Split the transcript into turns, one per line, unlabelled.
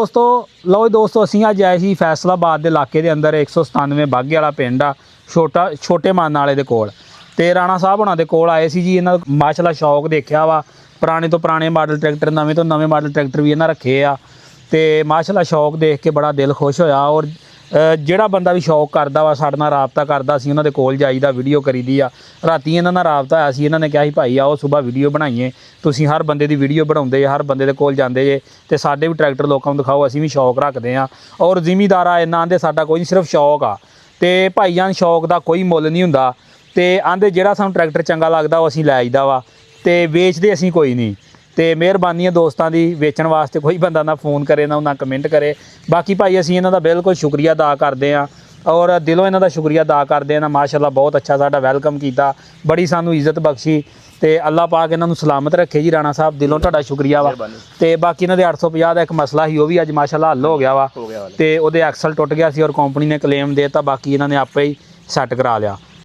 ਦੋਸਤੋ ਲਓ ਦੋਸਤੋ ਅਸੀਂ ਅੱਜ ਆਏ ਸੀ ਫੈਸਲਾਬਾਦ ਦੇ ਇਲਾਕੇ ਦੇ ਅੰਦਰ 197 ਬਾਗੇ ਵਾਲਾ ਪਿੰਡ ਆ ਛੋਟੇ ਮਾਨ ਵਾਲੇ ਦੇ ਕੋਲ ਤੇ ਰਾਣਾ ਸਾਹਿਬ ਹੁਣਾਂ ਦੇ ਕੋਲ ਆਏ ਸੀ ਜੀ। ਇਹਨਾਂ ਦਾ ਮਾਸ਼ਾਅੱਲਾ ਸ਼ੌਕ ਦੇਖਿਆ ਵਾ, ਪੁਰਾਣੇ ਤੋਂ ਪੁਰਾਣੇ ਮਾਡਲ ਟਰੈਕਟਰ ਨਵੇਂ ਤੋਂ ਨਵੇਂ ਮਾਡਲ ਟਰੈਕਟਰ ਵੀ ਇਹਨਾਂ ਰੱਖੇ ਆ ਤੇ ਮਾਸ਼ਾਅੱਲਾ ਸ਼ੌਕ ਦੇਖ ਕੇ ਬੜਾ ਦਿਲ ਖੁਸ਼ ਹੋਇਆ। ਔਰ ਜਿਹੜਾ ਬੰਦਾ ਵੀ ਸ਼ੌਕ ਕਰਦਾ ਵਾ ਸਾਡੇ ਨਾਲ ਰਾਬਤਾ ਕਰਦਾ ਸੀ, ਉਹਨਾਂ ਦੇ ਕੋਲ ਜਾਈਦਾ, ਵੀਡੀਓ ਕਰੀਦੀ ਆ। ਰਾਤੀ ਇਹਨਾਂ ਨਾਲ ਰਾਬਤਾ ਹੋਇਆ ਸੀ, ਇਹਨਾਂ ਨੇ ਕਿਹਾ ਸੀ ਭਾਈ ਆਓ ਸੁਬਾਹ ਵੀਡੀਓ ਬਣਾਈਏ, ਤੁਸੀਂ ਹਰ ਬੰਦੇ ਦੀ ਵੀਡੀਓ ਬਣਾਉਂਦੇ ਜੇ, ਹਰ ਬੰਦੇ ਦੇ ਕੋਲ ਜਾਂਦੇ ਜੇ ਤੇ ਸਾਡੇ ਵੀ ਟਰੈਕਟਰ ਲੋਕਾਂ ਨੂੰ ਦਿਖਾਓ, ਅਸੀਂ ਵੀ ਸ਼ੌਕ ਰੱਖਦੇ ਹਾਂ। ਔਰ ਜ਼ਿਮੀਦਾਰ ਆ ਇਹਨਾਂ ਆਂਦੇ ਸਾਡਾ ਕੋਈ ਨਹੀਂ, ਸਿਰਫ ਸ਼ੌਕ ਆ ਤੇ ਭਾਈਆਂ ਸ਼ੌਕ ਦਾ ਕੋਈ ਮੁੱਲ ਨਹੀਂ ਹੁੰਦਾ ਤੇ ਆਂਦੇ ਜਿਹੜਾ ਸਾਨੂੰ ਟਰੈਕਟਰ ਚੰਗਾ ਲੱਗਦਾ ਉਹ ਅਸੀਂ ਲੈ ਆਈਦਾ ਵਾ ਤੇ ਵੇਚਦੇ ਅਸੀਂ ਕੋਈ ਨਹੀਂ। ਤੇ ਮਿਹਰਬਾਨੀ ਹੈ ਦੋਸਤਾਂ ਦੀ, ਵੇਚਣ ਵਾਸਤੇ ਕੋਈ ਬੰਦਾ ਨਾ ਫੋਨ ਕਰੇ ਨਾ ਕਮੈਂਟ ਕਰੇ। ਬਾਕੀ ਭਾਈ ਅਸੀਂ ਇਹਨਾਂ ਦਾ ਬਿਲਕੁਲ ਸ਼ੁਕਰੀਆ ਅਦਾ ਕਰਦੇ ਹਾਂ ਔਰ ਦਿਲੋਂ ਇਹਨਾਂ ਦਾ ਸ਼ੁਕਰੀਆ ਅਦਾ ਕਰਦੇ ਹਾਂ। ਮਾਸ਼ਾਅੱਲਾ ਬਹੁਤ ਅੱਛਾ ਸਾਡਾ ਵੈਲਕਮ ਕੀਤਾ, ਬੜੀ ਸਾਨੂੰ ਇੱਜ਼ਤ ਬਖਸ਼ੀ ਤੇ ਅੱਲਾਹ ਪਾਕ ਇਹਨਾਂ ਨੂੰ ਸਲਾਮਤ ਰੱਖੇ ਜੀ। ਰਾਣਾ ਸਾਹਿਬ ਦਿਲੋਂ ਤੁਹਾਡਾ ਸ਼ੁਕਰੀਆ ਵਾ। ਤੇ ਬਾਕੀ ਇਹਨਾਂ ਦੇ 850 ਦਾ ਇੱਕ ਮਸਲਾ ਸੀ, ਉਹ ਵੀ ਅੱਜ ਮਾਸ਼ਾਅੱਲਾ ਹੱਲ ਹੋ ਗਿਆ ਵਾ ਤੇ ਉਹਦੇ ਐਕਸਲ ਟੁੱਟ ਗਿਆ ਸੀ ਔਰ ਕੰਪਨੀ ਨੇ ਕਲੇਮ ਦੇ ਦਿੱਤਾ, ਬਾਕੀ ਇਹਨਾਂ ਨੇ ਆਪੇ ਹੀ ਸੈੱਟ ਕਰਾ ਲਿਆ।